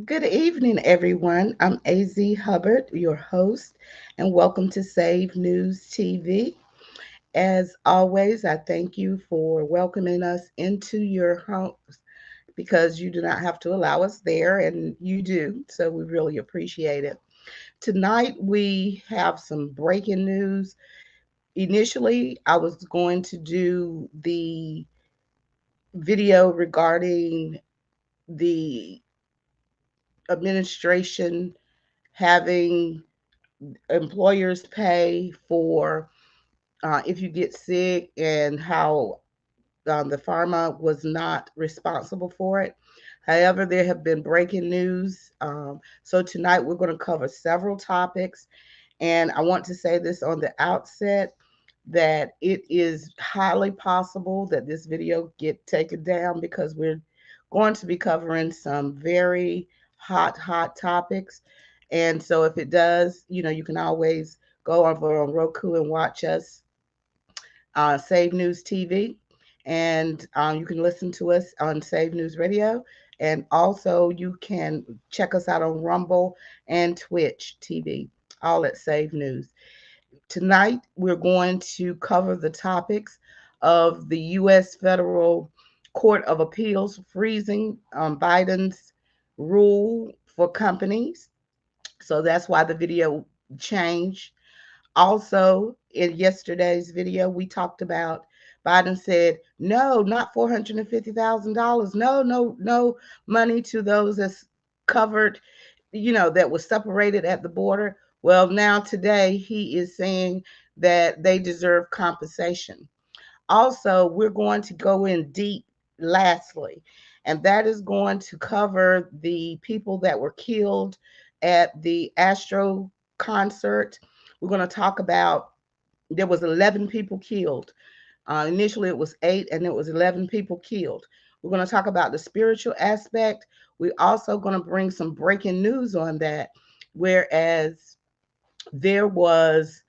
Good evening, everyone. I'm AZ Hubbard, your host, and welcome to Save News TV. As always, I thank you for welcoming us into your home because you do not have to allow us there, and you do. So we really appreciate it. Tonight, we have some breaking news. Initially, I was going to do the video regarding the administration having employers pay for if you get sick and how the pharma was not responsible for it. However, there have been breaking news. So tonight we're going to cover several topics. And I want to say this on the outset that it is highly possible that this video get taken down because we're going to be covering some very hot topics. And so if it does, you can always go over on Roku and watch us Save News TV. And you can listen to us on Save News Radio. And also, you can check us out on Rumble and Twitch TV, all at Save News. Tonight, we're going to cover the topics of the U.S. Federal Court of Appeals freezing Biden's rule for companies. So that's why the video changed. Also, in yesterday's video, we talked about Biden said, no, not $450,000. No, no, no money to those that's covered, that was separated at the border. Well, now today he is saying that they deserve compensation. Also, we're going to go in deep, lastly, and that is going to cover the people that were killed at the Astro concert. We're going to talk about there was 11 people killed. Initially, it was 8, and it was 11 people killed. We're going to talk about the spiritual aspect. We're also going to bring some breaking news on that, whereas there was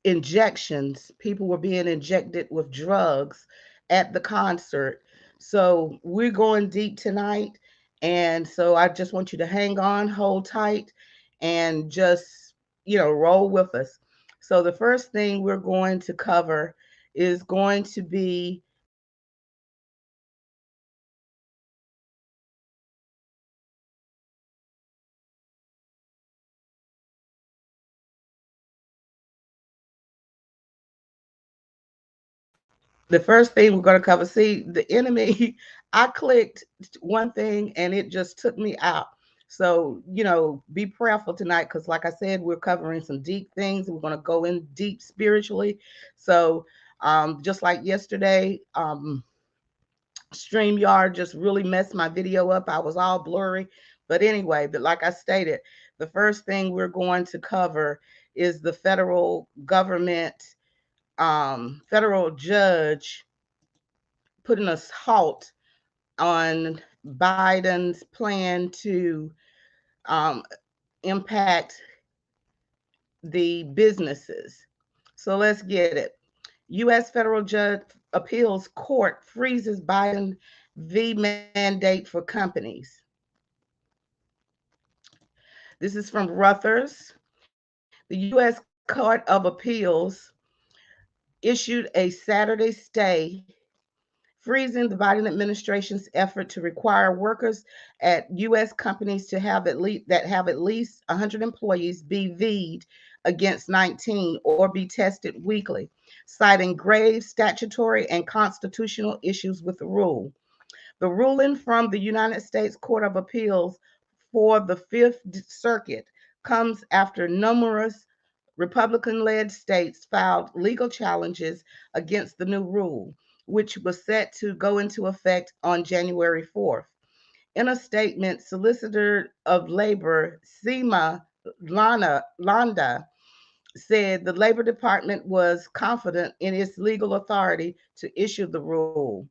injections. People were being injected with drugs at the concert. So we're going deep tonight. And so I just want you to hang on, hold tight, and just, roll with us. So the first thing we're going to cover is going to be the first thing we're going to cover. See, the enemy, I clicked one thing and it just took me out. So, be prayerful tonight because, like I said, we're covering some deep things. We're going to go in deep spiritually. So, just like yesterday, StreamYard just really messed my video up. I was all blurry. But anyway, but like I stated, the first thing we're going to cover is the federal government, federal judge putting a halt on Biden's plan to um, impact the businesses. So let's get it. U.S. Federal Judge Appeals Court freezes Biden v. mandate for companies. This is from Reuters. The U.S. Court of Appeals issued a Saturday stay freezing the Biden administration's effort to require workers at U.S. companies to have at least 100 employees be VE'd against 19 or be tested weekly, citing grave statutory and constitutional issues with the rule. The ruling from the United States Court of Appeals for the Fifth Circuit comes after numerous Republican led states filed legal challenges against the new rule, which was set to go into effect on January 4th. In a statement, Solicitor of Labor Seema Landa said the Labor Department was confident in its legal authority to issue the rule,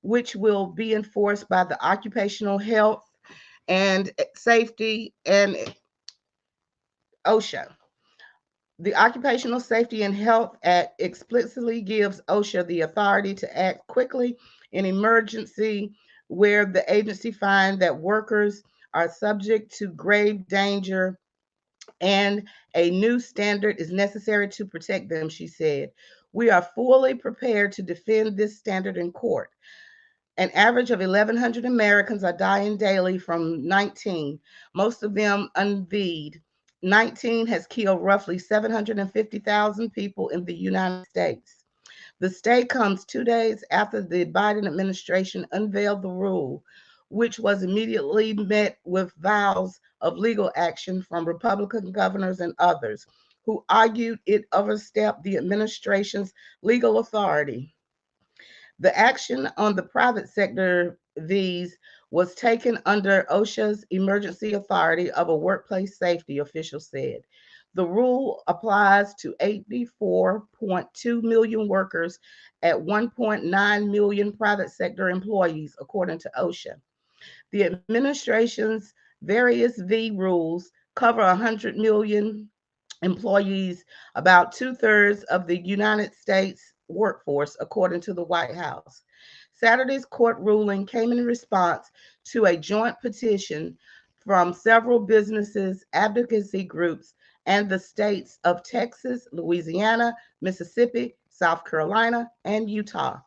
which will be enforced by the Occupational Health and Safety and OSHA. The Occupational Safety and Health Act explicitly gives OSHA the authority to act quickly in emergency where the agency finds that workers are subject to grave danger and a new standard is necessary to protect them, she said. We are fully prepared to defend this standard in court. An average of 1,100 Americans are dying daily from 19, most of them unV'd. 19 has killed roughly 750,000 people in the United States. The stay comes 2 days after the Biden administration unveiled the rule, which was immediately met with vows of legal action from Republican governors and others who argued it overstepped the administration's legal authority. The action on the private sector V's was taken under OSHA's emergency authority of a workplace safety official said. The rule applies to 84.2 million workers at 1.9 million private sector employees, according to OSHA. The administration's various V rules cover 100 million employees, about two-thirds of the United States workforce, according to the White House. Saturday's court ruling came in response to a joint petition from several businesses, advocacy groups, and the states of Texas, Louisiana, Mississippi, South Carolina, and Utah.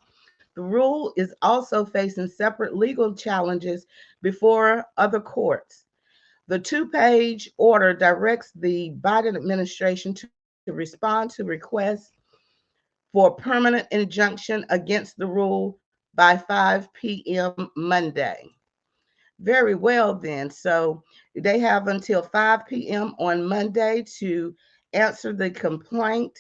The rule is also facing separate legal challenges before other courts. The two-page order directs the Biden administration to respond to requests for permanent injunction against the rule by 5 p.m. Monday. Very well, then. So they have until 5 p.m. on Monday to answer the complaint.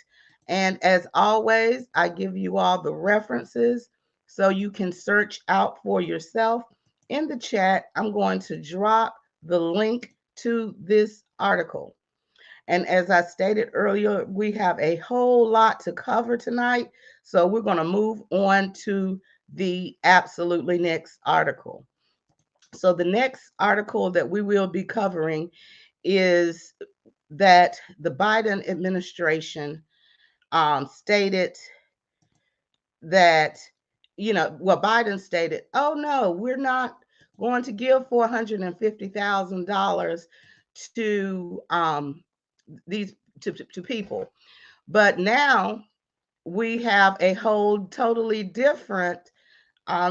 And as always, I give you all the references so you can search out for yourself. In the chat, I'm going to drop the link to this article. And as I stated earlier, we have a whole lot to cover tonight. So we're going to move on to the absolutely next article. So the next article that we will be covering is that the Biden administration stated that, well, Biden stated, oh no, we're not going to give $450,000 to these to people. But now we have a whole totally different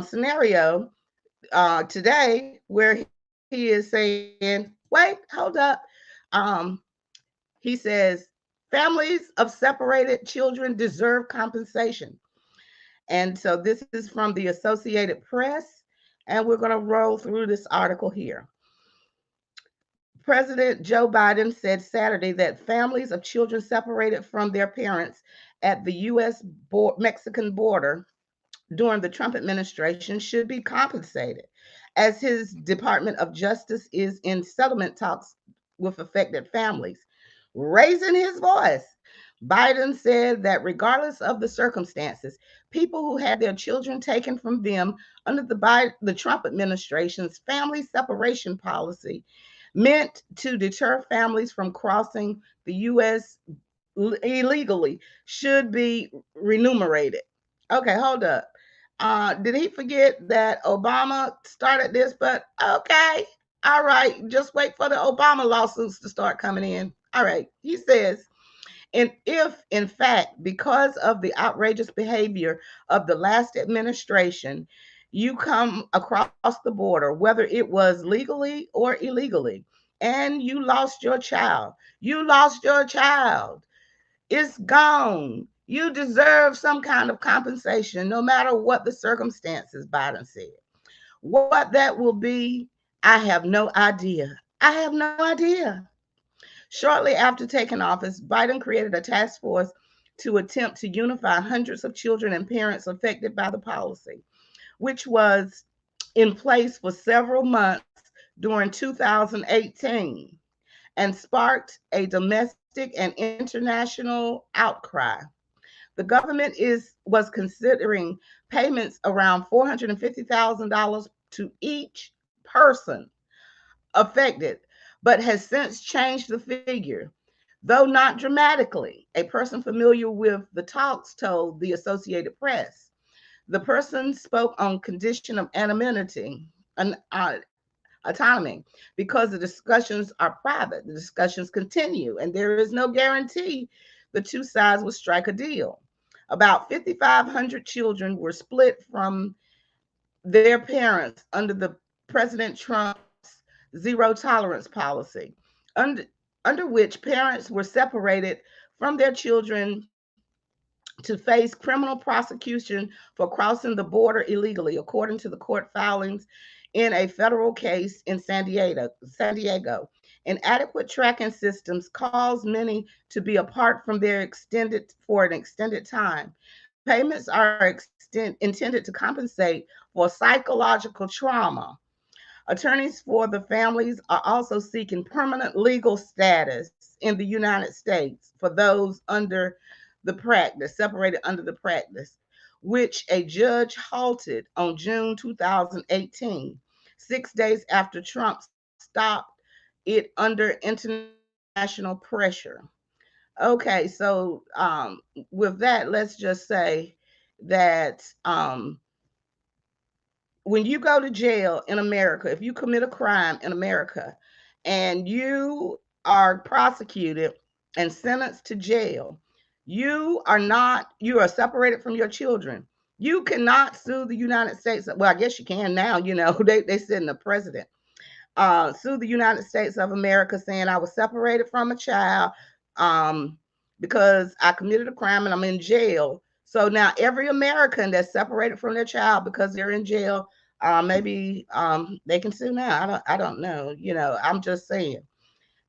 scenario today where he is saying, wait, hold up. Um, he says, families of separated children deserve compensation. And so this is from the Associated Press, and we're going to roll through this article here. President Joe Biden said Saturday that families of children separated from their parents at the U.S. Mexican border during the Trump administration should be compensated, as his Department of Justice is in settlement talks with affected families. Raising his voice, Biden said that regardless of the circumstances, people who had their children taken from them under the Trump administration's family separation policy meant to deter families from crossing the U.S. illegally should be remunerated. Okay, hold up. Did he forget that Obama started this? But okay, all right, just wait for the Obama lawsuits to start coming in. All right, he says, and if, in fact, because of the outrageous behavior of the last administration, you come across the border, whether it was legally or illegally, and you lost your child. It's gone. You deserve some kind of compensation, no matter what the circumstances, Biden said. What that will be, I have no idea. I have no idea. Shortly after taking office, Biden created a task force to attempt to unify hundreds of children and parents affected by the policy, which was in place for several months during 2018 and sparked a domestic and international outcry. The government was considering payments around $450,000 to each person affected, but has since changed the figure, though not dramatically. A person familiar with the talks told the Associated Press. The person spoke on condition of anonymity and autonomy because the discussions are private. The discussions continue, and there is no guarantee the two sides will strike a deal. About 5,500 children were split from their parents under the President Trump's zero tolerance policy, under, under which parents were separated from their children to face criminal prosecution for crossing the border illegally, according to the court filings in a federal case in San Diego. Inadequate tracking systems cause many to be apart from their extended for an extended time. Payments are intended to compensate for psychological trauma. Attorneys for the families are also seeking permanent legal status in the United States for those under the practice, separated under the practice, which a judge halted on June 2018, 6 days after Trump stopped it under international pressure. Okay, so with that, let's just say that when you go to jail in America, if you commit a crime in America and you are prosecuted and sentenced to jail, you are separated from your children. You cannot sue the United States. Well, I guess you can now, they send the president. Sue the United States of America saying I was separated from a child um, because I committed a crime and I'm in jail. So now every American that's separated from their child because they're in jail, maybe they can sue now. I don't know. I'm just saying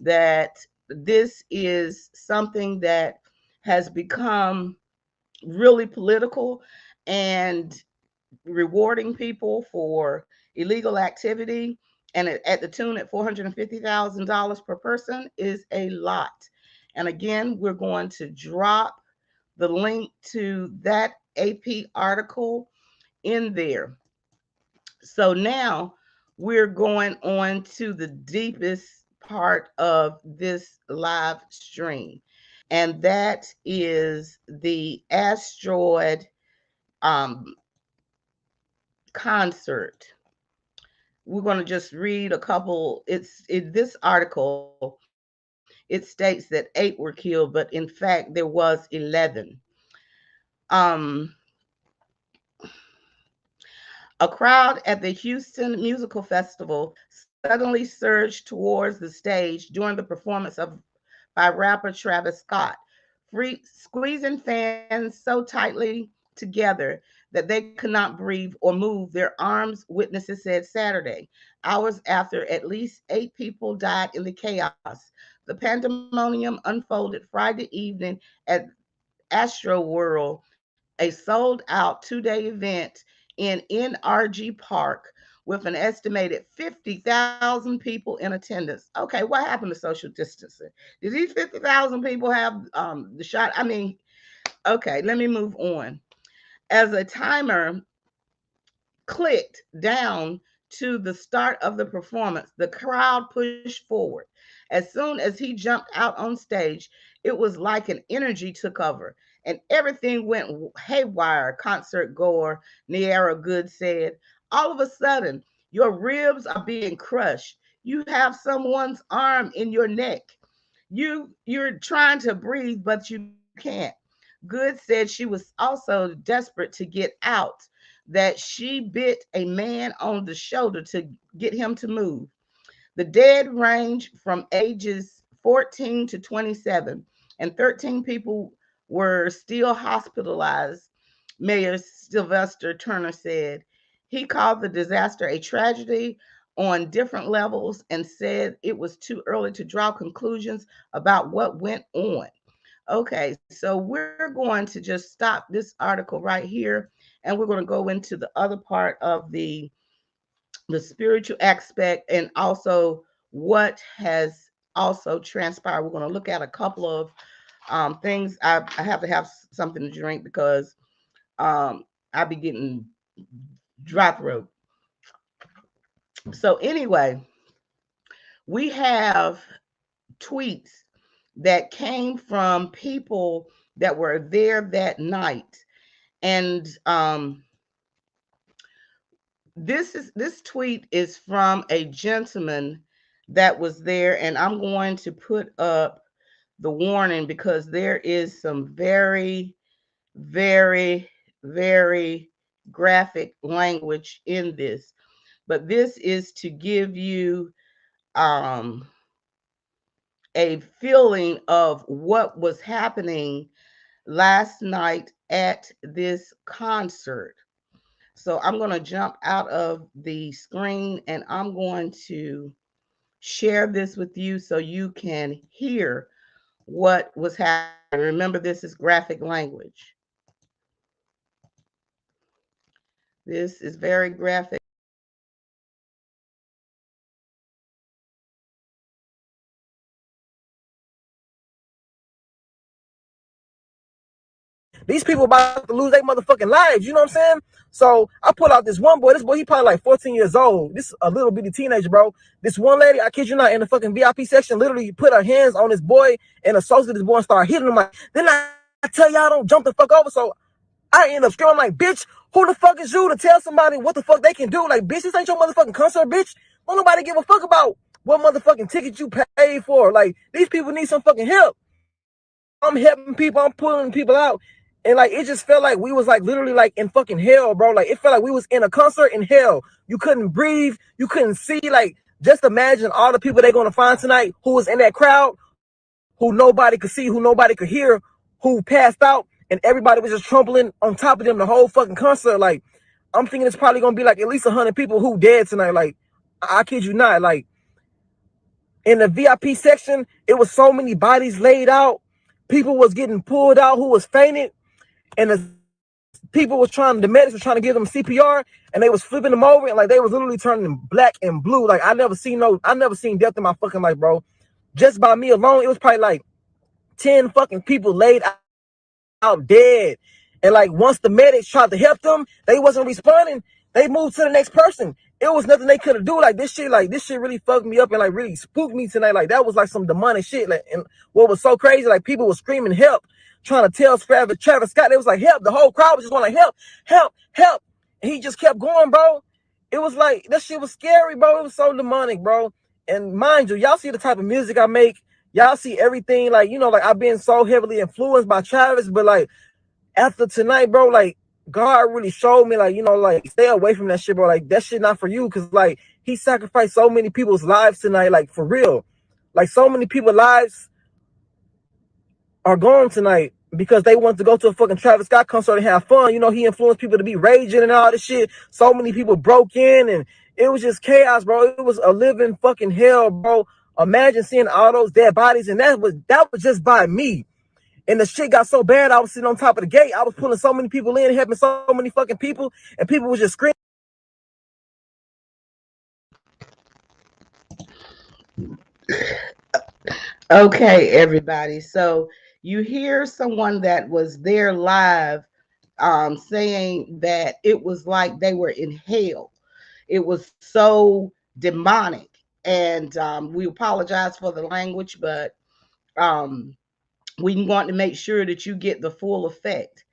that this is something that has become really political and rewarding people for illegal activity and at the tune at $450,000 per person is a lot. And again, we're going to drop the link to that AP article in there. So now we're going on to the deepest part of this live stream, and that is the asteroid um, concert. We're going to just read a couple. This article. It states that 8 were killed, but in fact there was 11. Um, a crowd at the Houston Musical Festival suddenly surged towards the stage during the performance by rapper Travis Scott, squeezing fans so tightly together that they could not breathe or move their arms, witnesses said Saturday, hours after at least 8 people died in the chaos. The pandemonium unfolded Friday evening at Astroworld, a sold out 2-day event in NRG Park with an estimated 50,000 people in attendance. Okay, what happened to social distancing? Did these 50,000 people have the shot? I mean, okay, let me move on. As a timer clicked down to the start of the performance, the crowd pushed forward. As soon as he jumped out on stage, it was like an energy took over and everything went haywire, concert goer Niara Good said. All of a sudden, your ribs are being crushed. You have someone's arm in your neck. You're trying to breathe, but you can't. Good said she was also desperate to get out, that she bit a man on the shoulder to get him to move. The dead range from ages 14 to 27, and 13 people were still hospitalized, Mayor Sylvester Turner said. He called the disaster a tragedy on different levels and said it was too early to draw conclusions about what went on. Okay, so we're going to just stop this article right here and we're going to go into the other part of the spiritual aspect and also what has also transpired. We're going to look at a couple of things. I have to have something to drink because I be getting dry throat. So anyway, we have tweets that came from people that were there that night, and this tweet is from a gentleman that was there, and I'm going to put up the warning because there is some very, very, very graphic language in this. But this is to give you um, a feeling of what was happening last night at this concert. So I'm going to jump out of the screen and I'm going to share this with you so you can hear what was happening. Remember, this is graphic language. This is very graphic. These people about to lose their motherfucking lives, you know what I'm saying? So I pull out this one boy. This boy, he probably like 14 years old. This a little bitty teenager, bro. This one lady, I kid you not, in the fucking VIP section, literally put her hands on this boy and associated this boy and started hitting him like, then I tell y'all don't jump the fuck over. So I end up screaming like, bitch, who the fuck is you to tell somebody what the fuck they can do? Like, bitch, this ain't your motherfucking concert, bitch. Don't nobody give a fuck about what motherfucking ticket you paid for. Like, these people need some fucking help. I'm helping people, I'm pulling people out. And like it just felt like we was like literally like in fucking hell, bro. Like it felt like we was in a concert in hell. You couldn't breathe, you couldn't see. Like just imagine all the people they're gonna find tonight who was in that crowd, who nobody could see, who nobody could hear, who passed out, and everybody was just trampling on top of them the whole fucking concert. Like I'm thinking it's probably gonna be like at least 100 people who dead tonight. Like I kid you not. Like in the VIP section, it was so many bodies laid out. People was getting pulled out who was fainted, and the medics were trying to give them CPR, and they was flipping them over, and like they was literally turning black and blue. Like I never seen death in my fucking life, bro. Just by me alone, it was probably like 10 fucking people laid out dead. And like once the medics tried to help them, they wasn't responding. They moved to the next person. It was nothing they could have do. Like this shit really fucked me up and like really spooked me tonight. Like that was like some demonic shit. Like, and what was so crazy, like people were screaming help, trying to tell Travis Scott. They was like help. The whole crowd was just going like help, help, help. And he just kept going, bro. It was like that shit was scary, bro. It was so demonic, bro. And mind you, y'all see the type of music I make. Y'all see everything, like, you know, like I've been so heavily influenced by Travis, but like after tonight, bro, like God really showed me, like, you know, like stay away from that shit, bro. Like that shit not for you, because like he sacrificed so many people's lives tonight, like for real. Like so many people's lives are gone tonight because they want to go to a fucking Travis Scott concert and have fun. You know, he influenced people to be raging and all this shit. So many people broke in and it was just chaos, bro. It was a living fucking hell, bro. Imagine seeing all those dead bodies, and that was just by me. And the shit got so bad, I was sitting on top of the gate. I was pulling so many people in, helping so many fucking people, and people was just screaming. Okay, everybody. So you hear someone that was there live saying that it was like they were in hell. It was so demonic. And we apologize for the language, but um, we want to make sure that you get the full effect.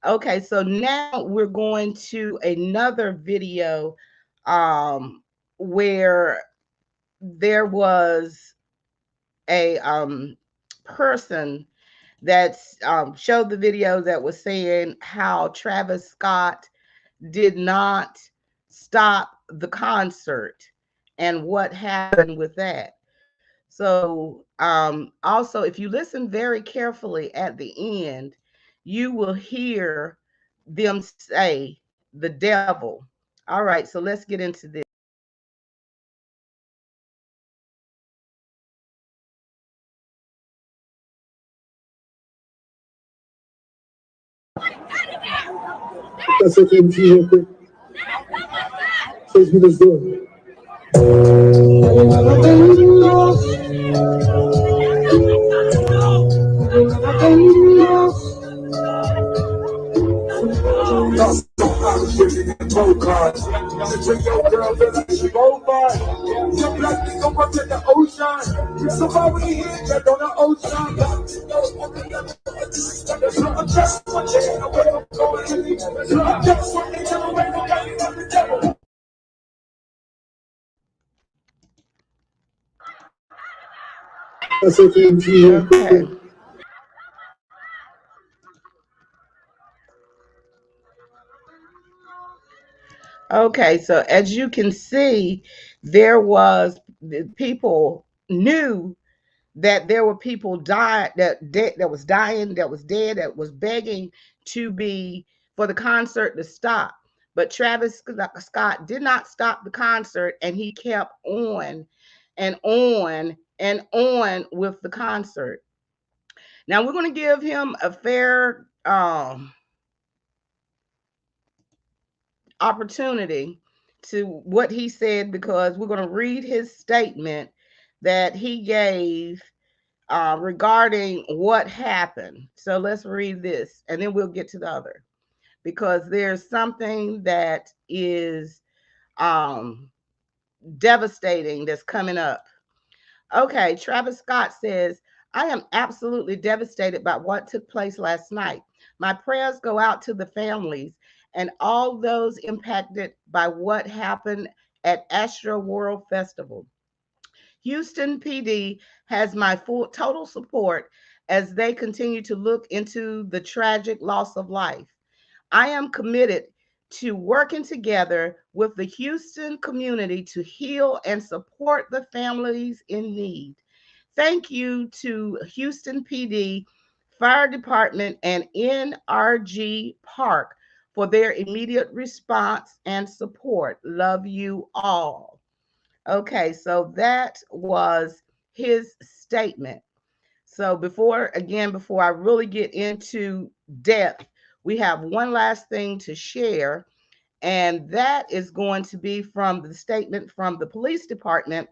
Okay, so now we're going to another video where there was a person that showed the video that was saying how Travis Scott did not stop the concert and what happened with that. So, also, if you listen very carefully at the end, you will hear them say the devil. All right, so let's get into this. That's okay with you real quick. Please be this door. Ocean. That's okay with you. Okay. Okay, so as you can see, there was people knew that there were people that was dying, that was dead, that was begging to be for the concert to stop. But Travis Scott did not stop the concert, and he kept on and on and on with the concert. Now we're going to give him a fair opportunity to what he said, because we're going to read his statement that he gave regarding what happened. So let's read this and then we'll get to the other, because there's something that is um, devastating that's coming up. Okay, Travis Scott says, I am absolutely devastated by what took place last night. My prayers go out to the families and all those impacted by what happened at Astroworld Festival. Houston PD has my full total support as they continue to look into the tragic loss of life. I am committed to working together with the Houston community to heal and support the families in need. Thank you to Houston PD, Fire Department, and NRG Park for their immediate response and support. Love you all. Okay, so that was his statement. So before I really get into depth, we have one last thing to share, and that is going to be from the statement from the police department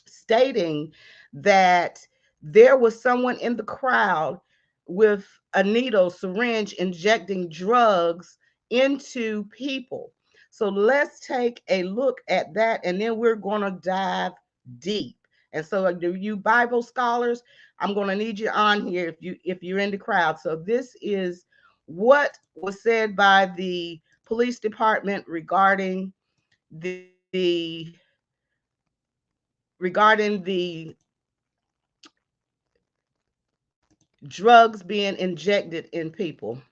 stating that there was someone in the crowd with a needle syringe injecting drugs into people. So let's take a look at that, and then we're going to dive deep. And so, do you Bible scholars, I'm going to need you on here if you're in the crowd. So this is what was said by the police department the regarding the drugs being injected in people.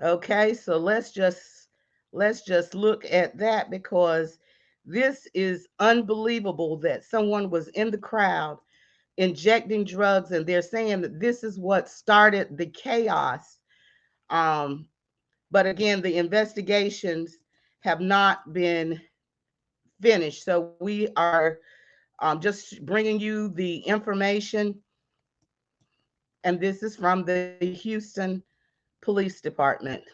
Okay, so let's just look at that, because this is unbelievable that someone was in the crowd injecting drugs, and they're saying that this is what started the chaos. Um, but again, the investigations have not been finished, so we are just bringing you the information, and this is from the Houston Police Department.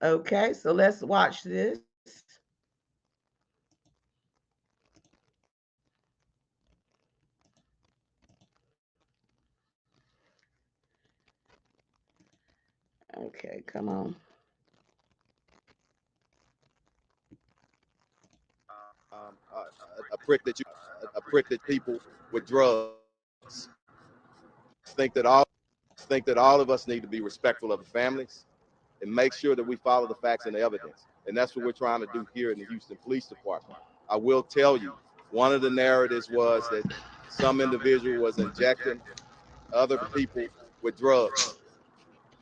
Okay, so let's watch this. Okay, come on. A prick that people with drugs think that all think that all of us need to be respectful of the families and make sure that we follow the facts and the evidence. And that's what we're trying to do here in the Houston Police Department. I will tell you, one of the narratives was that some individual was injecting other people with drugs.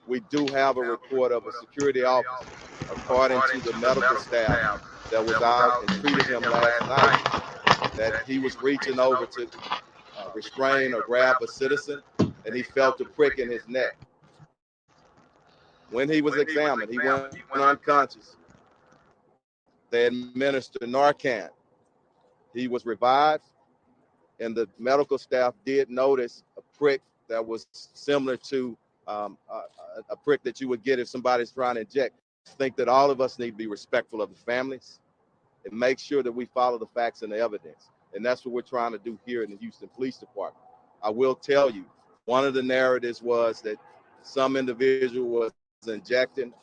We do have a report of a security officer, according to the medical staff that was out and treated him last night, that he was reaching over to restrain or grab a citizen, and he felt a prick in his neck. When he was examined, he went unconscious. They administered Narcan. He was revived, and the medical staff did notice a prick that was similar to a prick that you would get if somebody's trying to inject. Think that all of us need to be respectful of the families and make sure that we follow the facts and the evidence. And that's what we're trying to do here in the Houston Police Department. I will tell you, one of the narratives was that some individual was injecting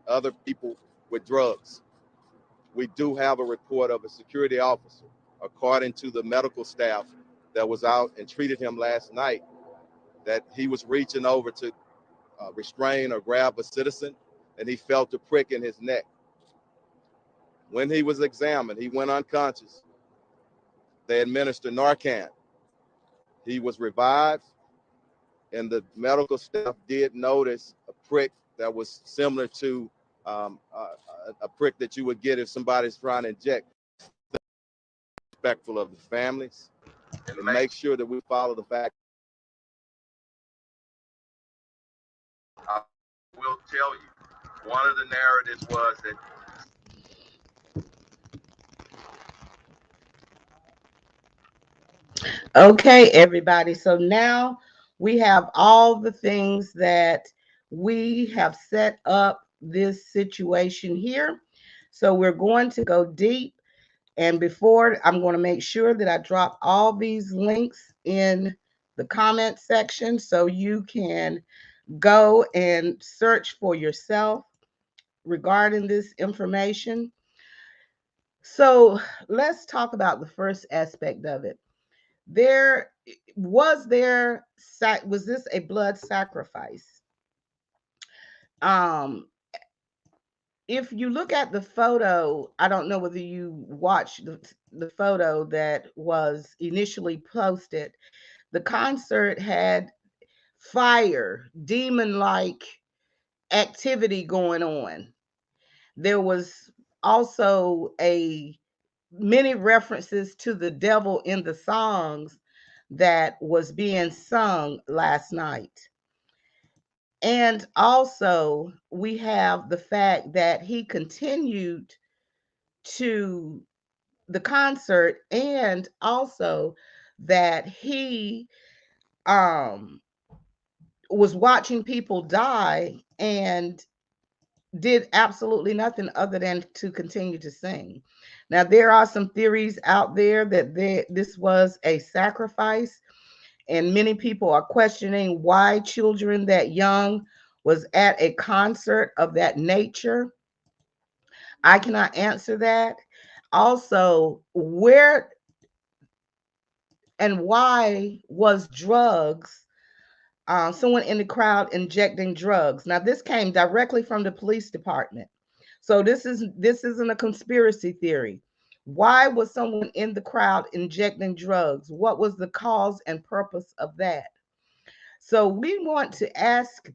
other people with drugs. We do have a report of a security officer, according to the medical staff that was out and treated him last night, that he was reaching over to restrain or grab a citizen, and he felt a prick in his neck. When he was examined, he went unconscious. They administered Narcan. He was revived, and the medical staff did notice a prick that was similar to a prick that you would get if somebody's trying to inject. Respectful of the families and make sure that we follow the fact. I will tell you, one of the narratives was that. Okay, everybody. So now we have all the things that we have set up this situation here. So we're going to go deep. And before, I'm going to make sure that I drop all these links in the comment section so you can go and search for yourself regarding this information. So let's talk about the first aspect of it. There there was this a blood sacrifice? Um, if you look at the photo, I don't know whether you watched the photo that was initially posted. The concert had fire, demon like activity going on. There was also a many references to the devil in the songs that was being sung last night. And also, we have the fact that he continued to the concert, and also that he um was watching people die and did absolutely nothing other than to continue to sing. Now, there are some theories out there that this was a sacrifice, and many people are questioning why children that young was at a concert of that nature. I cannot answer that. Also, where and why was drugs, someone in the crowd injecting drugs? Now, this came directly from the police department. So this isn't a conspiracy theory. Why was someone in the crowd injecting drugs? What was the cause and purpose of that? So we want to ask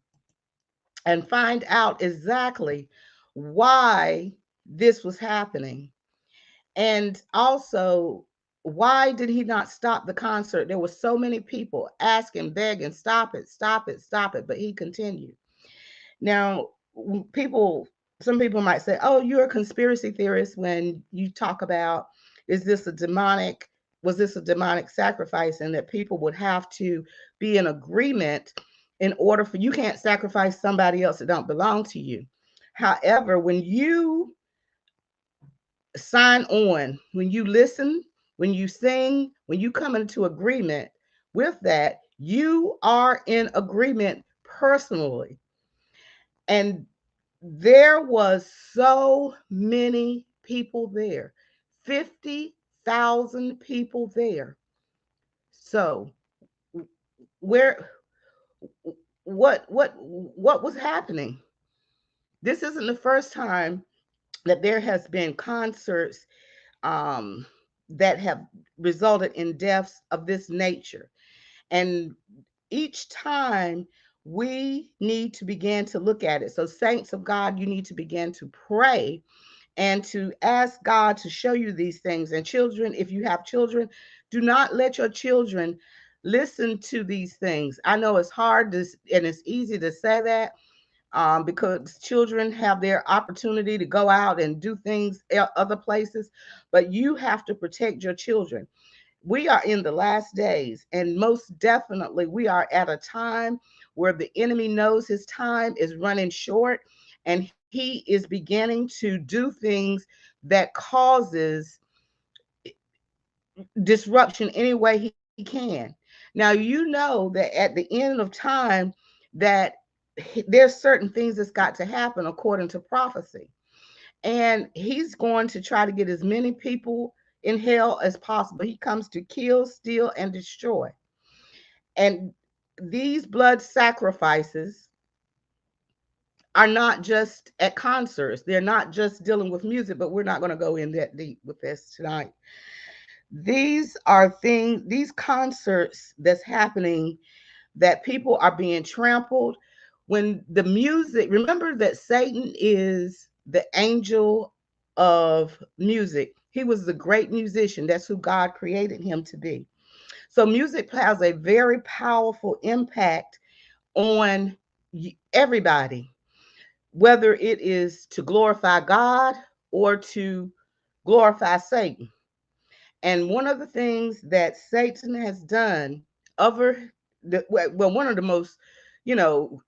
and find out exactly why this was happening. And also, why did he not stop the concert? There were so many people asking, begging, stop it, stop it, stop it, but he continued. Now, people, some people might say, "Oh, you're a conspiracy theorist when you talk about is this a demonic, was this a demonic sacrifice, and that people would have to be in agreement in order for you can't sacrifice somebody else that don't belong to you." However, when you sign on, when you listen, when you sing, when you come into agreement with that, you are in agreement personally. And there was so many people there. 50,000 people there. So where what was happening? This isn't the first time that there has been concerts um, that have resulted in deaths of this nature. And each time we need to begin to look at it. So, saints of God, you need to begin to pray and to ask God to show you these things. And children, if you have children, do not let your children listen to these things. I know it's hard to, and it's easy to say that, because children have their opportunity to go out and do things other places, but you have to protect your children. We are in the last days, and most definitely we are at a time where the enemy knows his time is running short, and he is beginning to do things that causes disruption any way he can. Now, you know that at the end of time that there's certain things that's got to happen according to prophecy, and he's going to try to get as many people in hell as possible. He comes to kill, steal, and destroy. And these blood sacrifices are not just at concerts. They're not just dealing with music, but we're not going to go in that deep with this tonight. These are things, these concerts that's happening, that people are being trampled. When the music, remember that Satan is the angel of music. He was the great musician. That's who God created him to be. So music has a very powerful impact on everybody, whether it is to glorify God or to glorify Satan. And one of the things that Satan has done, over well, one of the most,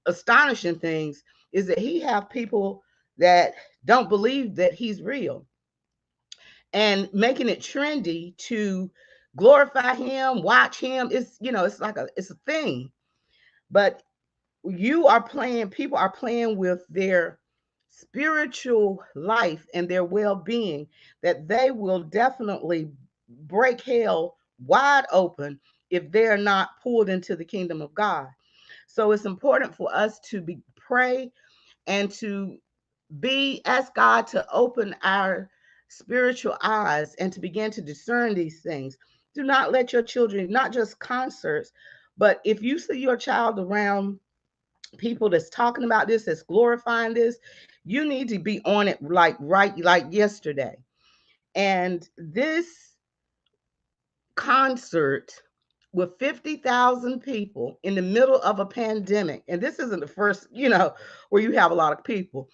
astonishing things is that he have people that don't believe that he's real, and making it trendy to glorify him, watch him. It's, it's like it's a thing. But people are playing with their spiritual life and their well-being, that they will definitely break hell wide open if they're not pulled into the kingdom of God. So it's important for us to be pray, and to be ask God to open our spiritual eyes and to begin to discern these things. Do not let your children, not just concerts, but if you see your child around people that's talking about this, that's glorifying this, you need to be on it like right like yesterday. And this concert with 50,000 people in the middle of a pandemic, and this isn't the first, where you have a lot of people.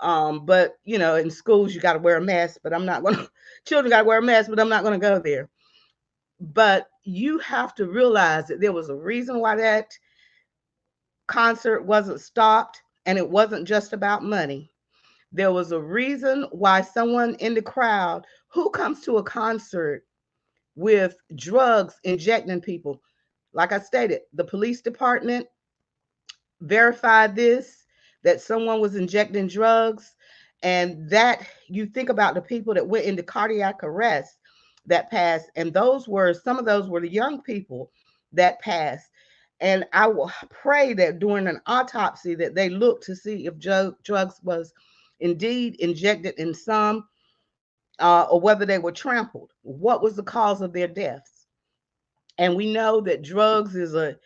But in schools you got to wear a mask, but I'm not going to. Children got to wear a mask, but I'm not going to go there. But you have to realize that there was a reason why that concert wasn't stopped, and it wasn't just about money. There was a reason why someone in the crowd, who comes to a concert with drugs injecting people. Like I stated, the police department verified this, that someone was injecting drugs, and that you think about the people that went into cardiac arrest that passed, and those were some of those were the young people that passed. And I will pray that during an autopsy that they look to see if drugs was indeed injected in some, or whether they were trampled. What was the cause of their deaths? And we know that drugs is a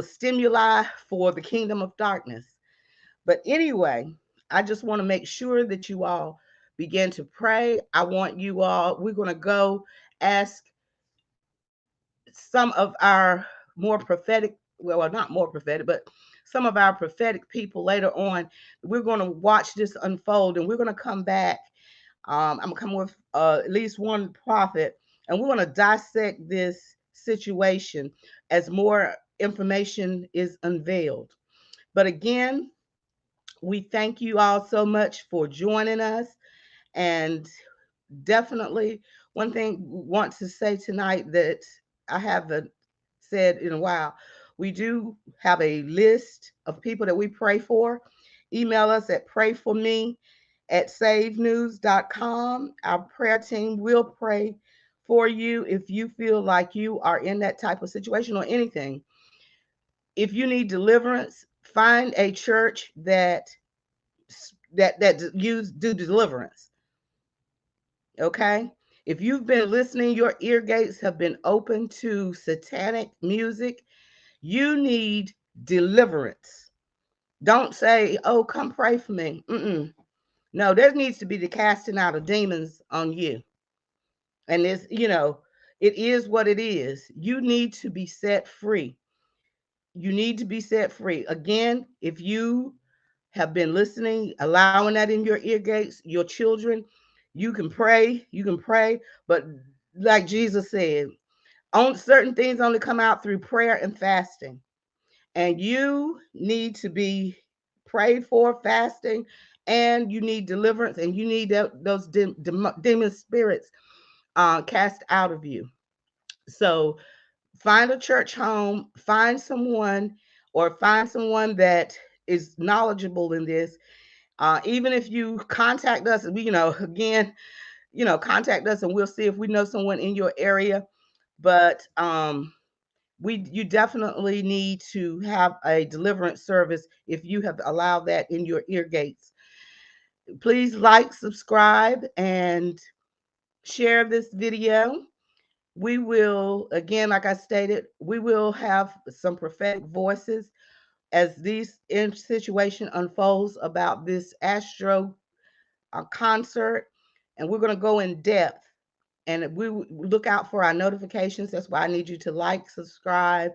stimuli for the kingdom of darkness. But anyway, I just want to make sure that you all begin to pray. I want you all, we're going to go ask some of our more prophetic, well, not more prophetic, but some of our prophetic people later on. We're going to watch this unfold, and we're going to come back. I'm going to come with at least one prophet, and we're going to dissect this situation as more information is unveiled. But again, we thank you all so much for joining us. And definitely, one thing we want to say tonight that I haven't said in a while, we do have a list of people that we pray for. Email us at prayforme@savenews.com. Our prayer team will pray for you if you feel like you are in that type of situation or anything. If you need deliverance, find a church that use do deliverance. Okay? If you've been listening, your ear gates have been open to satanic music, you need deliverance. Don't say, "Oh, come pray for me." No, there needs to be the casting out of demons on you. And it's, it is what it is. You need to be set free. You need to be set free. Again, if you have been listening, allowing that in your ear gates, your children, you can pray, but like Jesus said, on certain things only come out through prayer and fasting. And you need to be prayed for, fasting, and you need deliverance, and you need those demon spirits cast out of you. So find a church home, find someone that is knowledgeable in this. Even if you contact us, we, again, contact us, and we'll see if we know someone in your area. But you definitely need to have a deliverance service if you have allowed that in your ear gates. Please like, subscribe, and share this video. We will, again, like I stated, we will have some prophetic voices as this situation unfolds about this Astro concert, and we're going to go in depth. And we look out for our notifications. That's why I need you to like, subscribe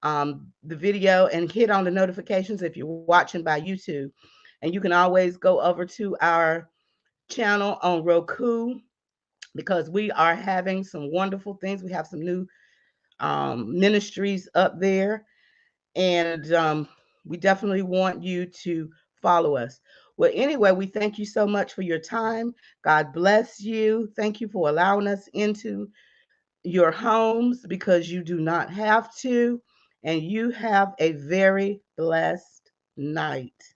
the video, and hit on the notifications if you're watching by YouTube. And you can always go over to our channel on Roku because we are having some wonderful things. We have some new ministries up there, and we definitely want you to follow us. Well, anyway, we thank you so much for your time. God bless you. Thank you for allowing us into your homes because you do not have to. And you have a very blessed night.